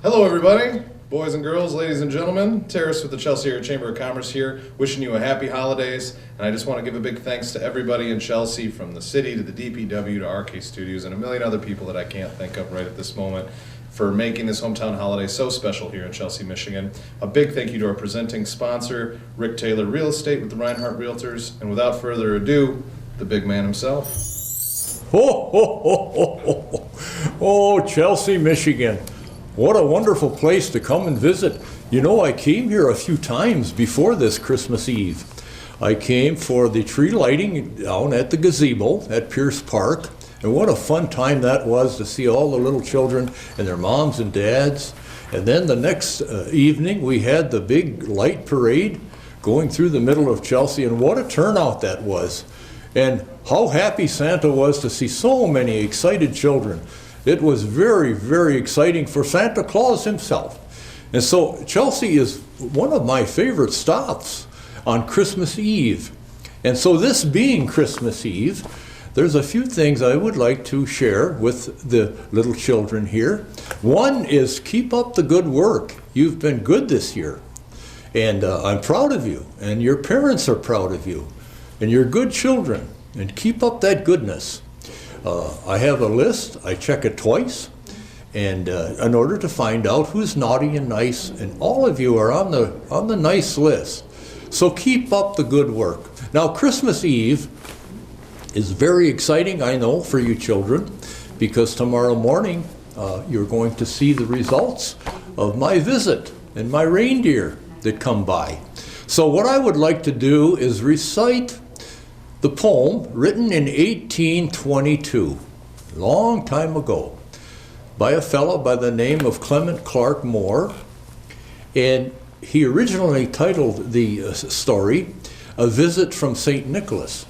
Hello everybody, boys and girls, ladies and gentlemen. Terrace with the Chelsea Area Chamber of Commerce here, wishing you a happy holidays. And I just want to give a big thanks to everybody in Chelsea, from the city to the DPW to RK Studios and a million other people that I can't think of right at this moment, for making this hometown holiday so special here in Chelsea, Michigan. A big thank you to our presenting sponsor, Rick Taylor Real Estate with the Reinhardt Realtors. And without further ado, the big man himself. Oh, Chelsea, Michigan. What a wonderful place to come and visit. You know, I came here a few times before this Christmas Eve. I came for the tree lighting down at the gazebo at Pierce Park. And what a fun time that was to see all the little children and their moms and dads. And then the next evening we had the big light parade going through the middle of Chelsea, and what a turnout that was. And how happy Santa was to see so many excited children. It was very, very exciting for Santa Claus himself. And so Chelsea is one of my favorite stops on Christmas Eve. And so this being Christmas Eve, there's a few things I would like to share with the little children here. One is keep up the good work. You've been good this year. And I'm proud of you. And your parents are proud of you. And you're good children. And keep up that goodness. I have a list. I check it twice, and in order to find out who's naughty and nice, and all of you are on the nice list. So keep up the good work. Now, Christmas Eve is very exciting, I know, for you children, because tomorrow morning you're going to see the results of my visit and my reindeer that come by. So what I would like to do is recite the poem written in 1822, long time ago, by a fellow by the name of Clement Clark Moore. And he originally titled the story, A Visit from St. Nicholas,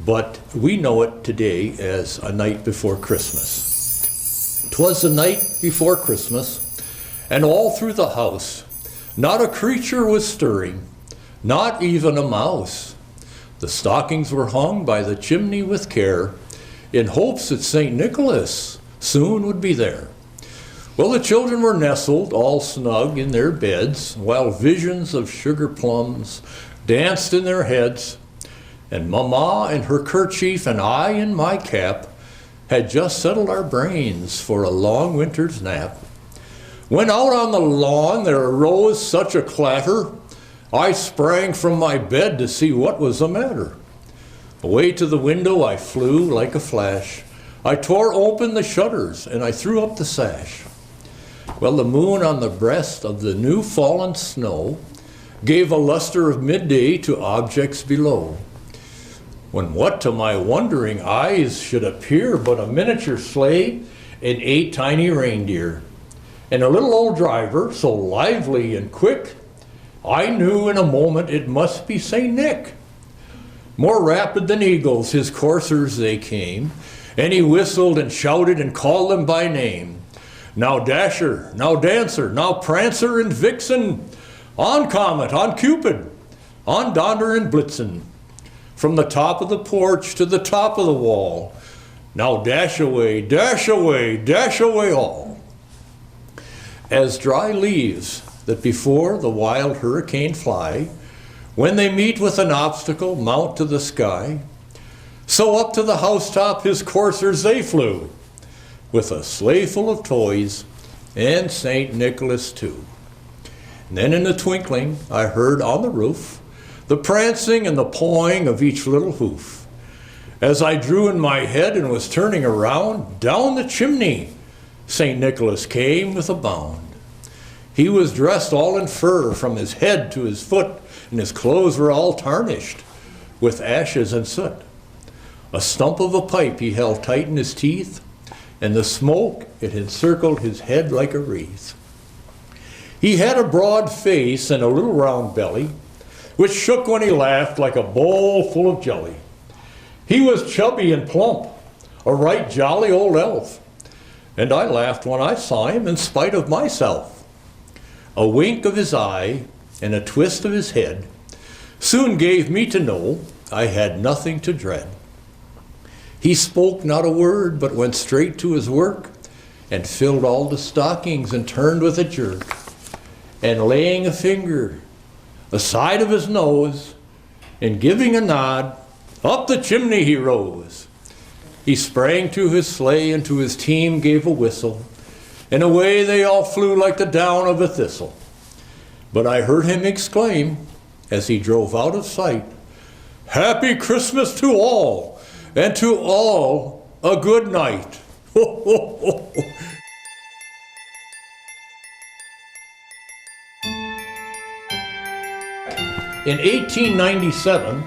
but we know it today as A Night Before Christmas. 'Twas the night before Christmas, and all through the house, not a creature was stirring, not even a mouse. The stockings were hung by the chimney with care, in hopes that St. Nicholas soon would be there. Well, the children were nestled all snug in their beds, while visions of sugar plums danced in their heads, and Mama in her kerchief and I in my cap had just settled our brains for a long winter's nap. When out on the lawn there arose such a clatter, I sprang from my bed to see what was the matter. Away to the window I flew like a flash. I tore open the shutters and I threw up the sash. Well, the moon on the breast of the new fallen snow gave a luster of midday to objects below. When what to my wondering eyes should appear but a miniature sleigh and 8 tiny reindeer, and a little old driver so lively and quick, I knew in a moment it must be St. Nick. More rapid than eagles his coursers they came, and he whistled and shouted and called them by name. Now Dasher, now Dancer, now Prancer and Vixen, on Comet, on Cupid, on Donner and Blitzen, from the top of the porch to the top of the wall. Now dash away, dash away, dash away all. As dry leaves that before the wild hurricane fly, when they meet with an obstacle, mount to the sky, so up to the housetop his coursers they flew, with a sleigh full of toys, and St. Nicholas too. And then in a twinkling I heard on the roof the prancing and the pawing of each little hoof. As I drew in my head and was turning around, down the chimney St. Nicholas came with a bound. He was dressed all in fur from his head to his foot, and his clothes were all tarnished with ashes and soot. A stump of a pipe he held tight in his teeth, and the smoke, it encircled his head like a wreath. He had a broad face and a little round belly, which shook when he laughed like a bowl full of jelly. He was chubby and plump, a right jolly old elf, and I laughed when I saw him in spite of myself. A wink of his eye and a twist of his head soon gave me to know I had nothing to dread. He spoke not a word, but went straight to his work, and filled all the stockings and turned with a jerk, and laying a finger aside of his nose and giving a nod, up the chimney he rose. He sprang to his sleigh and to his team gave a whistle, and away they all flew like the down of a thistle. But I heard him exclaim, as he drove out of sight, "Happy Christmas to all, and to all a good night." Ho, ho, ho, ho. In 1897,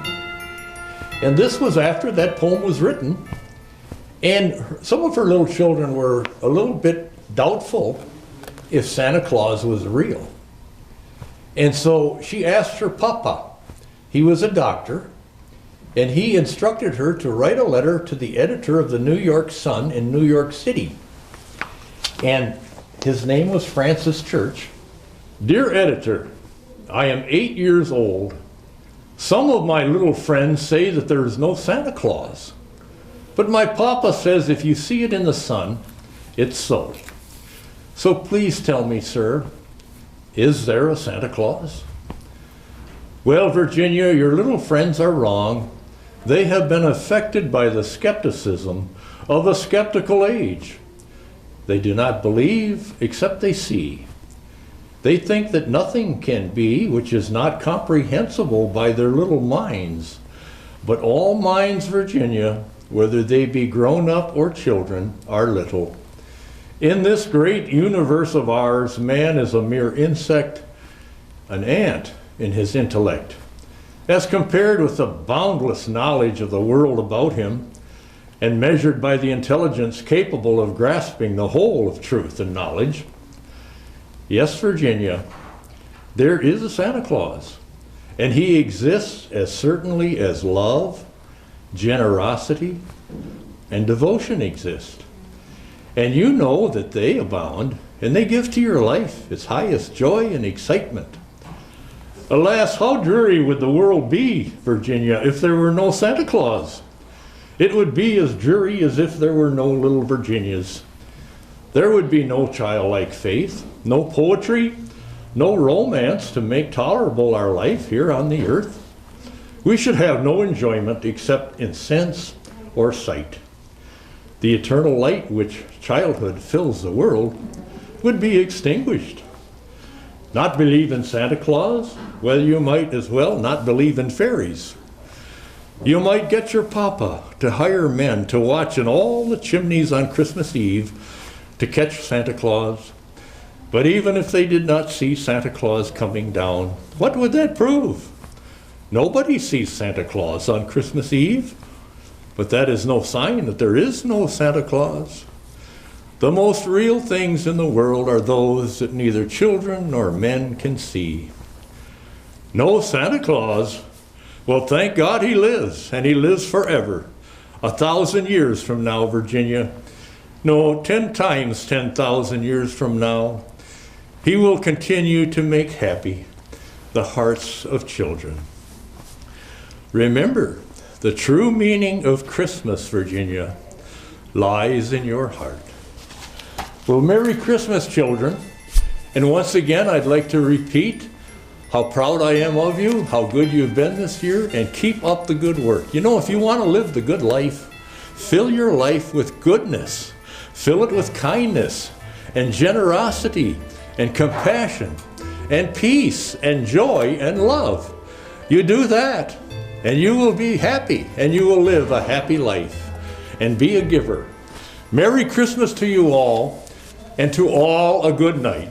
and this was after that poem was written, and some of her little children were a little bit doubtful if Santa Claus was real. And so she asked her papa. He was a doctor, and he instructed her to write a letter to the editor of the New York Sun in New York City. And his name was Francis Church. "Dear editor, I am 8 years old. Some of my little friends say that there is no Santa Claus. But my papa says if you see it in the sun, it's so. So please tell me, sir, is there a Santa Claus? Well, Virginia, your little friends are wrong. They have been affected by the skepticism of a skeptical age. They do not believe except they see. They think that nothing can be which is not comprehensible by their little minds. But all minds, Virginia, whether they be grown up or children, are little. In this great universe of ours, man is a mere insect, an ant in his intellect, as compared with the boundless knowledge of the world about him, and measured by the intelligence capable of grasping the whole of truth and knowledge. Yes, Virginia, there is a Santa Claus, and he exists as certainly as love, generosity, and devotion exist. And you know that they abound, and they give to your life its highest joy and excitement. Alas, how dreary would the world be, Virginia, if there were no Santa Claus? It would be as dreary as if there were no little Virginias. There would be no childlike faith, no poetry, no romance to make tolerable our life here on the earth. We should have no enjoyment except in sense or sight. The eternal light which childhood fills the world would be extinguished. Not believe in Santa Claus? Well, you might as well not believe in fairies. You might get your papa to hire men to watch in all the chimneys on Christmas Eve to catch Santa Claus. But even if they did not see Santa Claus coming down, what would that prove? Nobody sees Santa Claus on Christmas Eve, but that is no sign that there is no Santa Claus. The most real things in the world are those that neither children nor men can see. No Santa Claus? Well, thank God he lives, and he lives forever. 1,000 years from now, Virginia. No, 10 times 10,000 years from now. He will continue to make happy the hearts of children. Remember, the true meaning of Christmas, Virginia, lies in your heart. Well, Merry Christmas, children. And once again, I'd like to repeat how proud I am of you, how good you've been this year, and keep up the good work. You know, if you want to live the good life, fill your life with goodness. Fill it with kindness and generosity and compassion and peace and joy and love. You do that, and you will be happy, and you will live a happy life and be a giver. Merry Christmas to you all, and to all a good night.